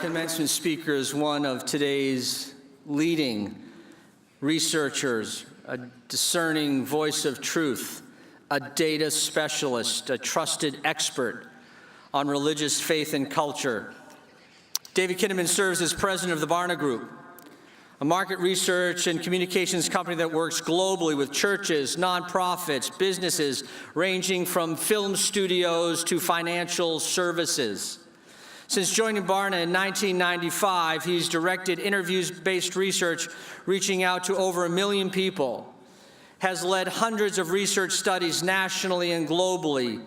commencement speaker is one of today's leading researchers, a discerning voice of truth, a data specialist, a trusted expert on religious faith and culture. David Kinnaman serves as president of the Barna Group, a market research and communications company that works globally with churches, nonprofits, businesses, ranging from film studios to financial services. Since joining Barna in 1995, he's directed interviews-based research reaching out to over 1 million people, has led hundreds of research studies nationally and globally,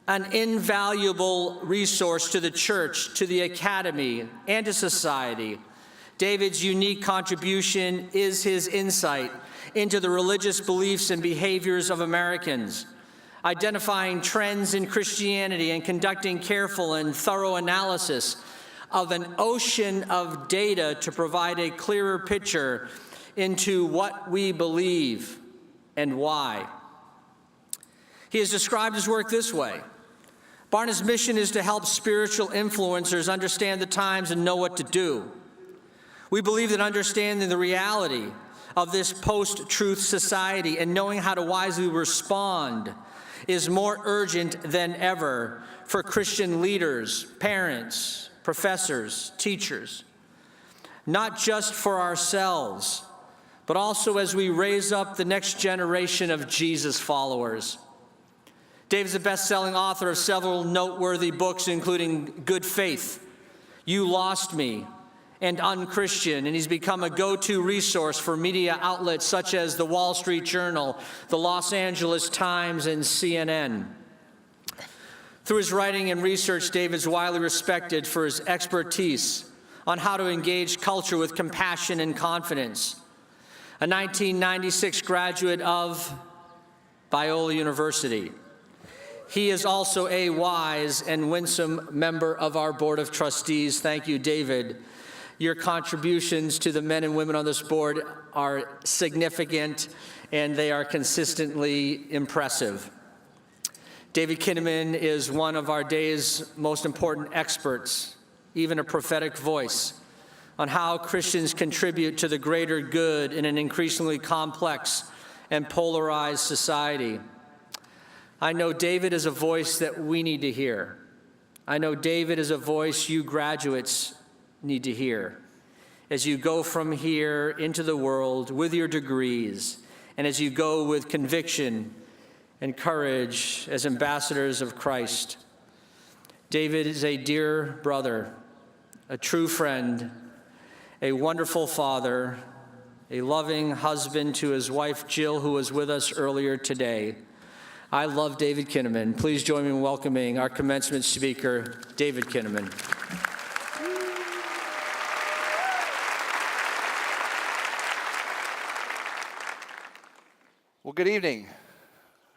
an invaluable resource to the church, to the academy, and to society. David's unique contribution is his insight into the religious beliefs and behaviors of Americans, identifying trends in Christianity and conducting careful and thorough analysis of an ocean of data to provide a clearer picture into what we believe and why. He has described his work this way: Barna's mission is to help spiritual influencers understand the times and know what to do. We believe that understanding the reality of this post-truth society and knowing how to wisely respond is more urgent than ever for Christian leaders, parents, professors, teachers, not just for ourselves, but also as we raise up the next generation of Jesus followers. David's a best-selling author of several noteworthy books, including Good Faith, You Lost Me, and unChristian, and he's become a go-to resource for media outlets such as the Wall Street Journal, the Los Angeles Times, and CNN. Through his writing and research, David's widely respected for his expertise on how to engage culture with compassion and confidence. A 1996 graduate of Biola University. He is also a wise and winsome member of our Board of Trustees. Thank you, David. Your contributions to the men and women on this board are significant, and they are consistently impressive. David Kinnaman is one of our day's most important experts, even a prophetic voice, on how Christians contribute to the greater good in an increasingly complex and polarized society. I know David is a voice that we need to hear. I know David is a voice you graduates need to hear as you go from here into the world with your degrees, and as you go with conviction and courage as ambassadors of Christ. David is a dear brother, a true friend, a wonderful father, a loving husband to his wife Jill, who was with us earlier today. I love David Kinnaman. Please join me in welcoming our commencement speaker, David Kinnaman. Well, good evening.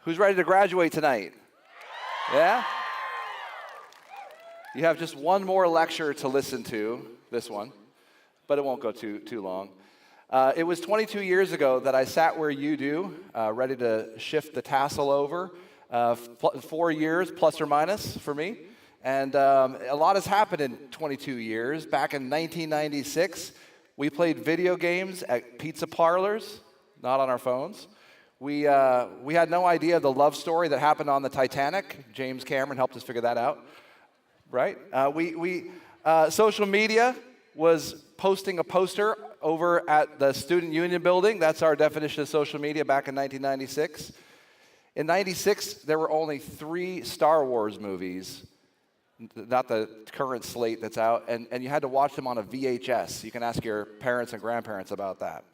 Who's ready to graduate tonight? Yeah? You have just one more lecture to listen to, this one, but it won't go too long. It was 22 years ago that I sat where you do, ready to shift the tassel over. 4 years, plus or minus, for me. And a lot has happened in 22 years. Back in 1996, we played video games at pizza parlors, not on our phones. We had no idea the love story that happened on the Titanic. James Cameron helped us figure that out, right? Social media was posting a poster over at the Student Union building. That's our definition of social media back in 1996. In 96, there were only 3 Star Wars movies, not the current slate that's out, and you had to watch them on a VHS. You can ask your parents and grandparents about that.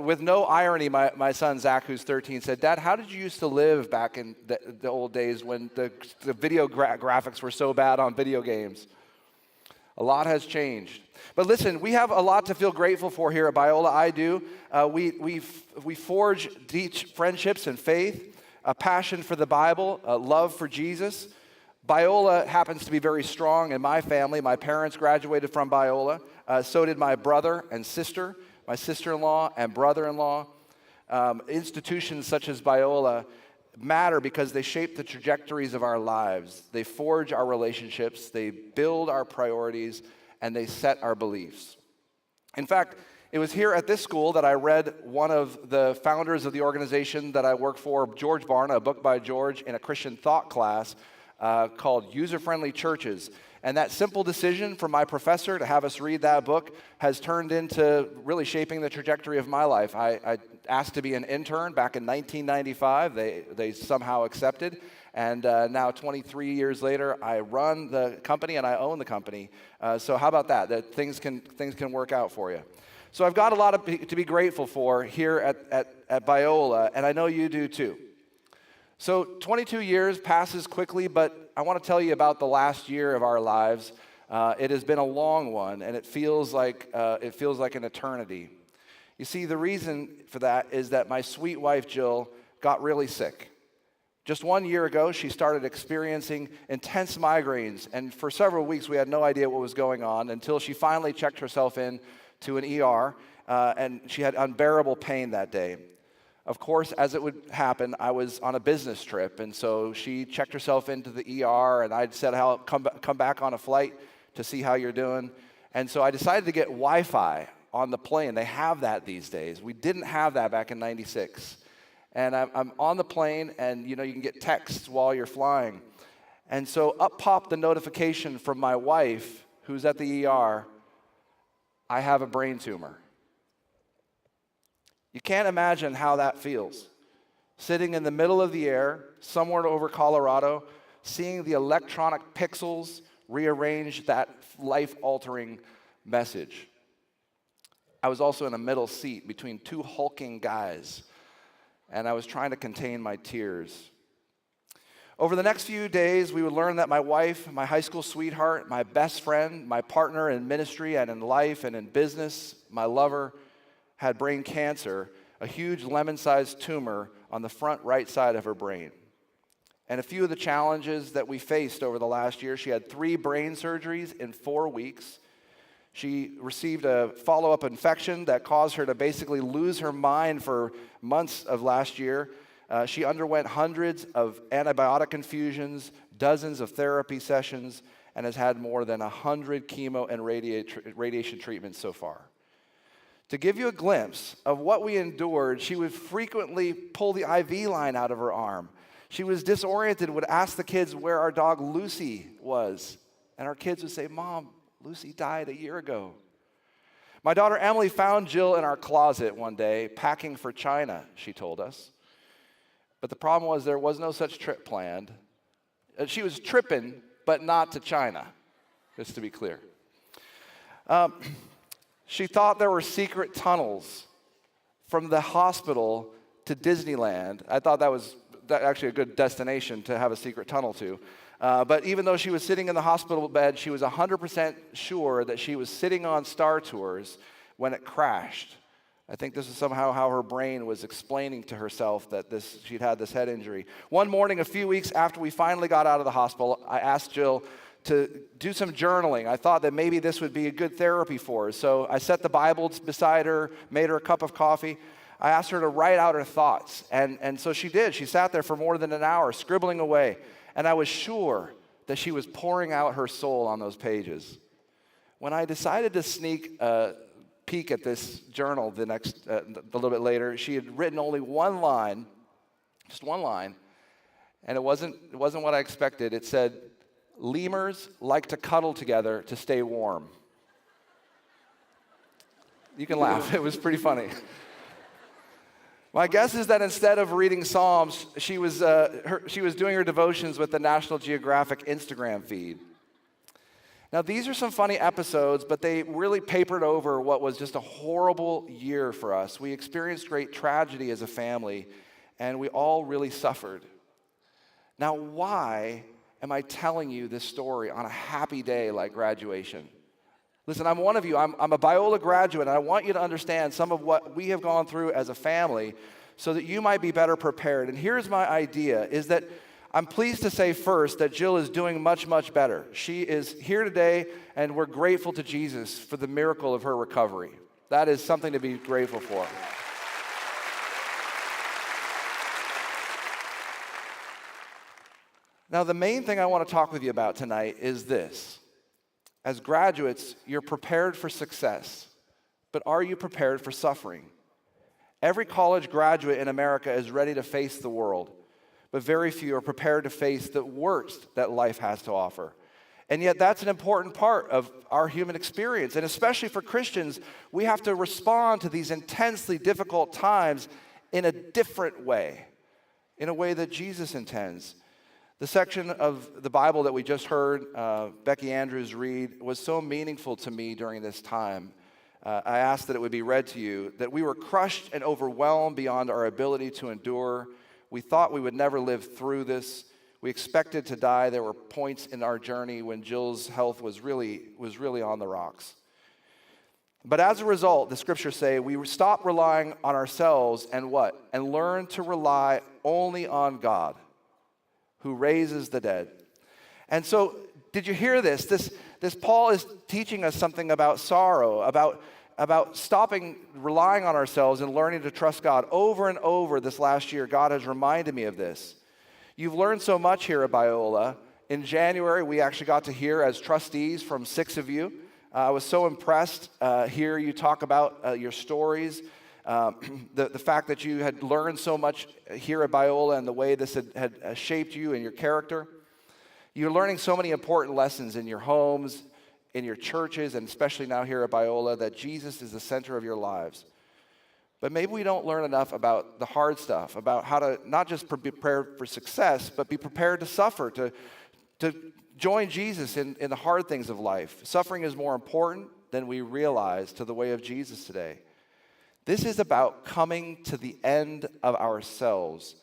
With no irony, my son Zach, who's 13, said, "Dad, how did you used to live back in the old days when the video graphics were so bad on video games?" A lot has changed. But listen, we have a lot to feel grateful for here at Biola. I do. We forge deep friendships and faith, a passion for the Bible, a love for Jesus. Biola happens to be very strong in my family. My parents graduated from Biola. So did my brother and sister, my sister-in-law and brother-in-law. Institutions such as Biola matter because they shape the trajectories of our lives. They forge our relationships. They build our priorities. and they set our beliefs. In fact, it was here at this school that I read one of the founders of the organization that I work for, George Barna, a book by George, in a Christian thought class called User-Friendly Churches. And that simple decision from my professor to have us read that book has turned into really shaping the trajectory of my life. I asked to be an intern back in 1995. They somehow accepted. And now 23 years later, I run the company and I own the company. So how about that? That things can work out for you. So I've got a lot to be grateful for here at Biola, and I know you do too. So 22 years passes quickly, but I want to tell you about the last year of our lives. It has been a long one, and it feels like an eternity. You see, the reason for that is that my sweet wife, Jill, got really sick. Just 1 year ago, she started experiencing intense migraines, and for several weeks, we had no idea what was going on until she finally checked herself in to an ER, and she had unbearable pain that day. Of course, as it would happen, I was on a business trip, and so she checked herself into the ER, and I'd said, "I'll come back on a flight to see how you're doing." And so I decided to get Wi-Fi on the plane. They have that these days. We didn't have that back in '96. And I'm on the plane, and you can get texts while you're flying. And so up popped the notification from my wife, who's at the ER, "I have a brain tumor." You can't imagine how that feels. Sitting in the middle of the air, somewhere over Colorado, seeing the electronic pixels rearrange that life-altering message. I was also in a middle seat between two hulking guys, and I was trying to contain my tears. Over the next few days, we would learn that my wife, my high school sweetheart, my best friend, my partner in ministry and in life and in business, my lover, had brain cancer, a huge lemon-sized tumor on the front right side of her brain. And a few of the challenges that we faced over the last year: she had 3 brain surgeries in 4 weeks. She received a follow-up infection that caused her to basically lose her mind for months of last year. She underwent hundreds of antibiotic infusions, dozens of therapy sessions, and has had more than 100 chemo and radiation treatments so far. To give you a glimpse of what we endured, she would frequently pull the IV line out of her arm. She was disoriented, would ask the kids where our dog Lucy was. And our kids would say, "Mom, Lucy died a year ago." My daughter Emily found Jill in our closet one day, packing for China, she told us. But the problem was there was no such trip planned. She was tripping, but not to China, just to be clear. She thought there were secret tunnels from the hospital to Disneyland. I thought that was actually a good destination to have a secret tunnel to. But even though she was sitting in the hospital bed, she was 100% sure that she was sitting on Star Tours when it crashed. I think this is somehow how her brain was explaining to herself that she'd had this head injury. One morning, a few weeks after we finally got out of the hospital, I asked Jill to do some journaling. I thought that maybe this would be a good therapy for her. So I set the Bible beside her, made her a cup of coffee. I asked her to write out her thoughts, and so she did. She sat there for more than an hour, scribbling away, and I was sure that she was pouring out her soul on those pages. When I decided to sneak a peek at this journal a little bit later, she had written only one line, just one line, and it wasn't what I expected. It said, "Lemurs like to cuddle together to stay warm." You can laugh. It was pretty funny. My guess is that instead of reading Psalms, she was doing her devotions with the National Geographic Instagram feed. Now, these are some funny episodes, but they really papered over what was just a horrible year for us. We experienced great tragedy as a family, and we all really suffered. Now, why am I telling you this story on a happy day like graduation? Listen, I'm one of you. I'm a Biola graduate, and I want you to understand some of what we have gone through as a family so that you might be better prepared. And here's my idea, is that I'm pleased to say first that Jill is doing much, much better. She is here today, and we're grateful to Jesus for the miracle of her recovery. That is something to be grateful for. Now, the main thing I want to talk with you about tonight is this. As graduates, you're prepared for success, but are you prepared for suffering? Every college graduate in America is ready to face the world, but very few are prepared to face the worst that life has to offer. And yet that's an important part of our human experience. And especially for Christians, we have to respond to these intensely difficult times in a different way, in a way that Jesus intends. The section of the Bible that we just heard Becky Andrews read was so meaningful to me during this time. I asked that it would be read to you, that we were crushed and overwhelmed beyond our ability to endure. We thought we would never live through this. We expected to die. There were points in our journey when Jill's health was really on the rocks. But as a result, the scriptures say, we stopped relying on ourselves and what? And learned to rely only on God, who raises the dead. And so, did you hear this? This Paul is teaching us something about sorrow, about stopping relying on ourselves and learning to trust God. Over and over this last year, God has reminded me of this. You've learned so much here at Biola. In January, we actually got to hear as trustees from 6 of you. I was so impressed hear you talk about your stories, the fact that you had learned so much here at Biola and the way this had shaped you and your character. You're learning so many important lessons in your homes, in your churches, and especially now here at Biola, that Jesus is the center of your lives. But maybe we don't learn enough about the hard stuff, about how to not just be prepared for success, but be prepared to suffer, to join Jesus in the hard things of life. Suffering is more important than we realize to the way of Jesus today. This is about coming to the end of ourselves.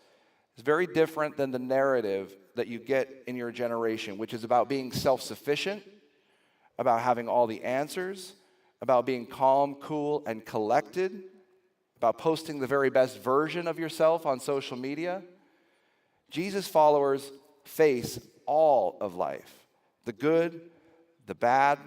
It's very different than the narrative that you get in your generation, which is about being self-sufficient, about having all the answers, about being calm, cool, and collected, about posting the very best version of yourself on social media. Jesus followers face all of life, the good, the bad,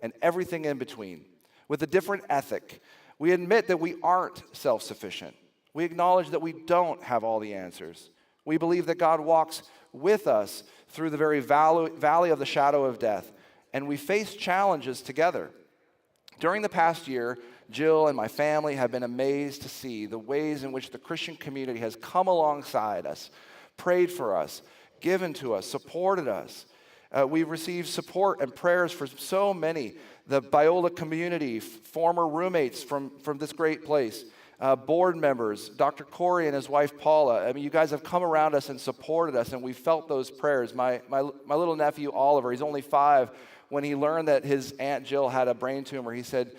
and everything in between, with a different ethic. We admit that we aren't self-sufficient. We acknowledge that we don't have all the answers. We believe that God walks with us through the very valley of the shadow of death, and we face challenges together. During the past year, Jill and my family have been amazed to see the ways in which the Christian community has come alongside us, prayed for us, given to us, supported us. We've received support and prayers for so many. The Biola community, former roommates from this great place, board members, Dr. Corey and his wife Paula. I mean, you guys have come around us and supported us, and we felt those prayers. My little nephew Oliver, he's only 5. When he learned that his Aunt Jill had a brain tumor, he said,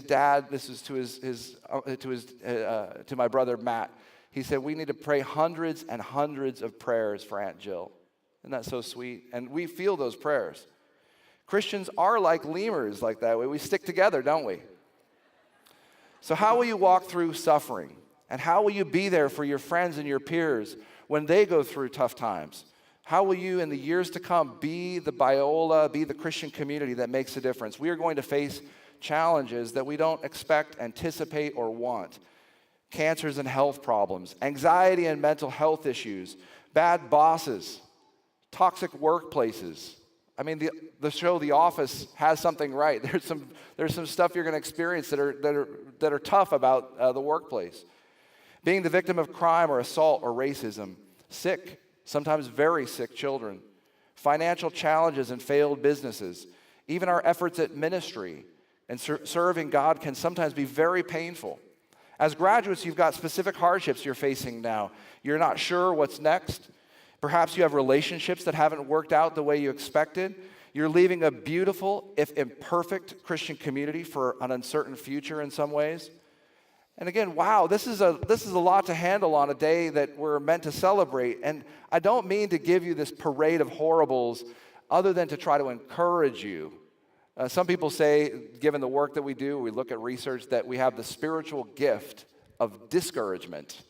Dad, this is to my brother Matt. He said, we need to pray hundreds and hundreds of prayers for Aunt Jill. Isn't that so sweet? And we feel those prayers. Christians are like lemurs like that. We stick together, don't we? So how will you walk through suffering? And how will you be there for your friends and your peers when they go through tough times? How will you, in the years to come, be the Biola, be the Christian community that makes a difference? We are going to face challenges that we don't expect, anticipate, or want. Cancers and health problems, anxiety and mental health issues, bad bosses, toxic workplaces. I mean, the show The Office has something right. There's some stuff you're going to experience that are tough about the workplace. Being the victim of crime or assault or racism, sick, sometimes very sick children, financial challenges and failed businesses, even our efforts at ministry and serving God can sometimes be very painful. As graduates, you've got specific hardships you're facing now. You're not sure what's next. Perhaps you have relationships that haven't worked out the way you expected. You're leaving a beautiful, if imperfect, Christian community for an uncertain future in some ways. And again, wow, this is a lot to handle on a day that we're meant to celebrate. And I don't mean to give you this parade of horribles other than to try to encourage you. Some people say, given the work that we do, we look at research, that we have the spiritual gift of discouragement.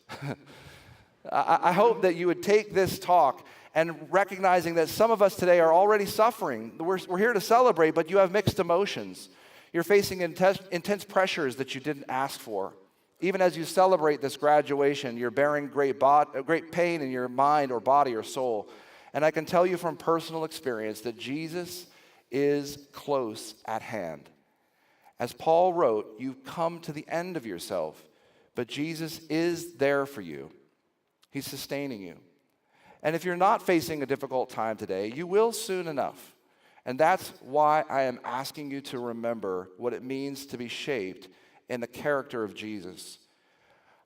I hope that you would take this talk and recognizing that some of us today are already suffering. We're here to celebrate, but you have mixed emotions. You're facing intense pressures that you didn't ask for. Even as you celebrate this graduation, you're bearing great pain in your mind or body or soul. And I can tell you from personal experience that Jesus is close at hand. As Paul wrote, you've come to the end of yourself, but Jesus is there for you. He's sustaining you. And if you're not facing a difficult time today, you will soon enough. And that's why I am asking you to remember what it means to be shaped in the character of Jesus.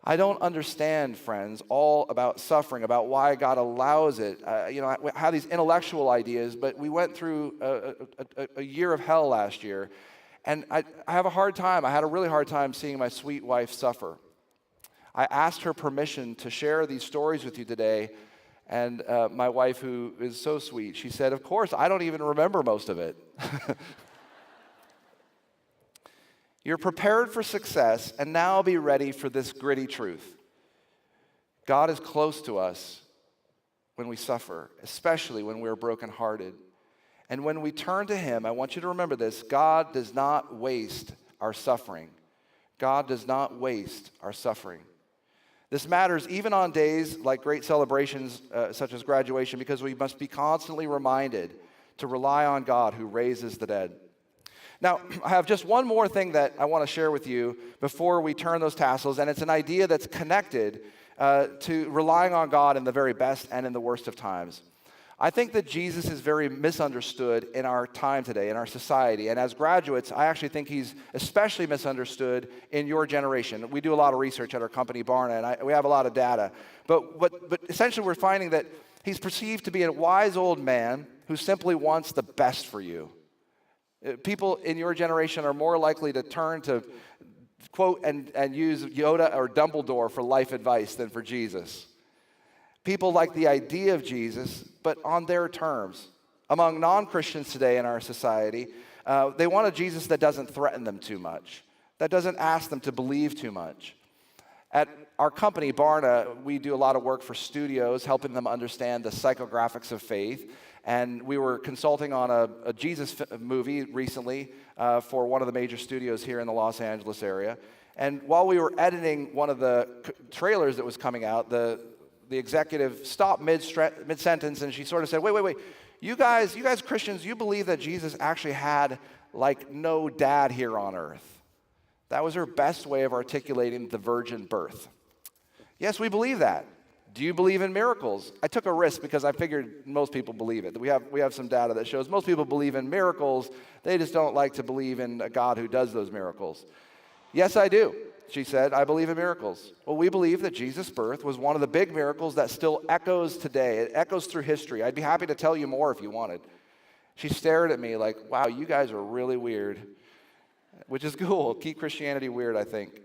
I don't understand, friends, all about suffering, about why God allows it. I have these intellectual ideas, but we went through a year of hell last year, and I have a hard time. I had a really hard time seeing my sweet wife suffer. I asked her permission to share these stories with you today, and my wife, who is so sweet, she said, of course, I don't even remember most of it. You're prepared for success, and now be ready for this gritty truth. God is close to us when we suffer, especially when we're brokenhearted. And when we turn to Him, I want you to remember this, God does not waste our suffering. God does not waste our suffering. This matters even on days like great celebrations such as graduation, because we must be constantly reminded to rely on God who raises the dead. Now, I have just one more thing that I want to share with you before we turn those tassels, and it's an idea that's connected to relying on God in the very best and in the worst of times. I think that Jesus is very misunderstood in our time today, in our society, and as graduates, I actually think He's especially misunderstood in your generation. We do a lot of research at our company, Barna, and we have a lot of data, but essentially we're finding that He's perceived to be a wise old man who simply wants the best for you. People in your generation are more likely to turn to quote and use Yoda or Dumbledore for life advice than for Jesus. People like the idea of Jesus, but on their terms. Among non-Christians today in our society, they want a Jesus that doesn't threaten them too much, that doesn't ask them to believe too much. At our company, Barna, we do a lot of work for studios, helping them understand the psychographics of faith. And we were consulting on a Jesus movie recently for one of the major studios here in the Los Angeles area. And while we were editing one of the trailers that was coming out, the executive stopped mid-sentence, and she sort of said, wait, you guys Christians, you believe that Jesus actually had like no dad here on earth. That was her best way of articulating the virgin birth. Yes, we believe that. Do you believe in miracles? I took a risk because I figured most people believe it. We have some data that shows most people believe in miracles. They just don't like to believe in a God who does those miracles. Yes, I do, she said. I believe in miracles. Well, we believe that Jesus' birth was one of the big miracles that still echoes today. It echoes through history. I'd be happy to tell you more if you wanted. She stared at me like, wow, you guys are really weird, which is cool. Keep Christianity weird, I think.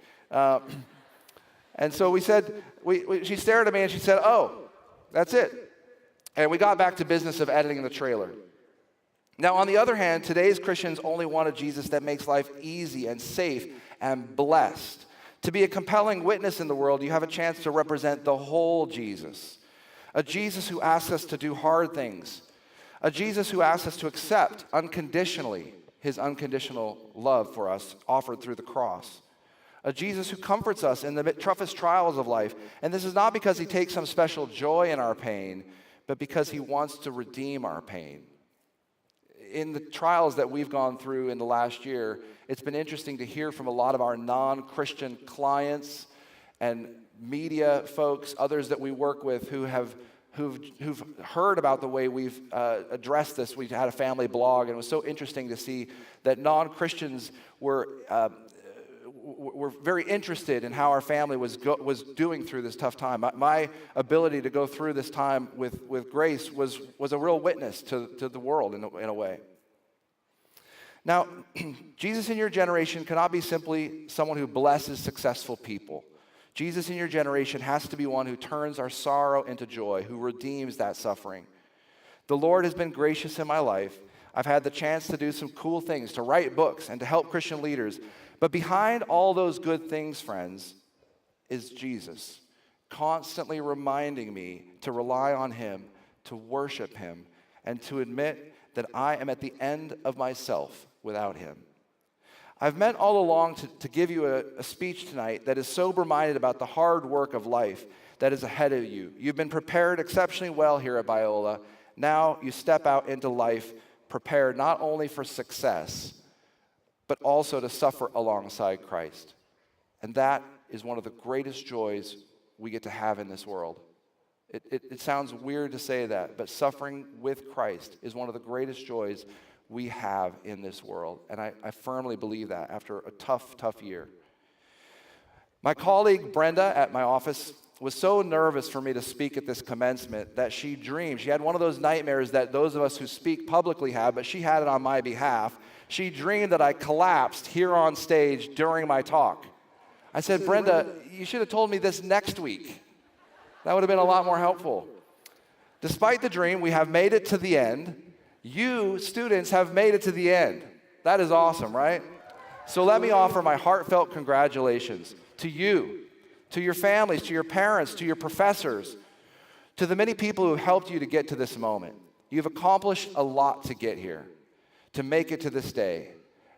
And so we said, she stared at me and she said, oh, that's it. And we got back to business of editing the trailer. Now, on the other hand, today's Christians only want a Jesus that makes life easy and safe and blessed. To be a compelling witness in the world, you have a chance to represent the whole Jesus. A Jesus who asks us to do hard things. A Jesus who asks us to accept unconditionally His unconditional love for us offered through the cross. A Jesus who comforts us in the toughest trials of life. And this is not because He takes some special joy in our pain, but because He wants to redeem our pain. In the trials that we've gone through in the last year, it's been interesting to hear from a lot of our non-Christian clients and media folks, others that we work with who've heard about the way we've addressed this. We had a family blog, and it was so interesting to see that non-Christians were very interested in how our family was doing through this tough time. My ability to go through this time with grace was a real witness to the world in a way. Now, Jesus in your generation cannot be simply someone who blesses successful people. Jesus in your generation has to be one who turns our sorrow into joy, who redeems that suffering. The Lord has been gracious in my life. I've had the chance to do some cool things, to write books and to help Christian leaders. But behind all those good things, friends, is Jesus, constantly reminding me to rely on Him, to worship Him, and to admit that I am at the end of myself without Him. I've meant all along to give you a speech tonight that is sober-minded about the hard work of life that is ahead of you. You've been prepared exceptionally well here at Biola. Now you step out into life prepared not only for success, but also to suffer alongside Christ. And that is one of the greatest joys we get to have in this world. It sounds weird to say that, but suffering with Christ is one of the greatest joys we have in this world. And I firmly believe that after a tough year. My colleague Brenda at my office was so nervous for me to speak at this commencement that she dreamed. She had one of those nightmares that those of us who speak publicly have, but she had it on my behalf. She dreamed that I collapsed here on stage during my talk. I said, Brenda, you should have told me this next week. That would have been a lot more helpful. Despite the dream, we have made it to the end. You, students, have made it to the end. That is awesome, right? So let me offer my heartfelt congratulations to you, to your families, to your parents, to your professors, to the many people who have helped you to get to this moment. You've accomplished a lot to get here, to make it to this day.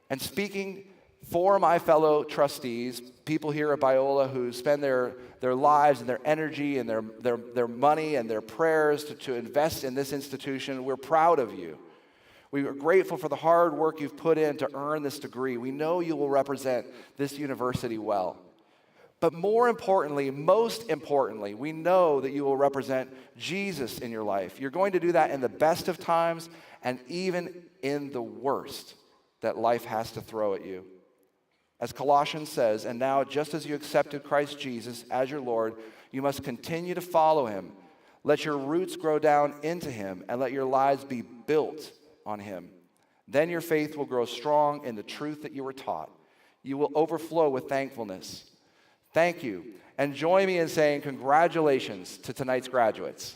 And speaking for my fellow trustees, people here at Biola who spend their lives and their energy and their money and their prayers to invest in this institution, we're proud of you. We are grateful for the hard work you've put in to earn this degree. We know you will represent this university well. But more importantly, most importantly, we know that you will represent Jesus in your life. You're going to do that in the best of times and even in the worst that life has to throw at you. As Colossians says, and now just as you accepted Christ Jesus as your Lord, you must continue to follow him. Let your roots grow down into him and let your lives be built on him. Then your faith will grow strong in the truth that you were taught. You will overflow with thankfulness. Thank you. And join me in saying congratulations to tonight's graduates.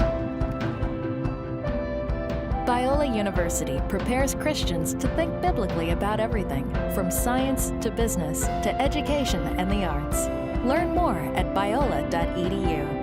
Biola University prepares Christians to think biblically about everything, from science to business to education and the arts. Learn more at biola.edu.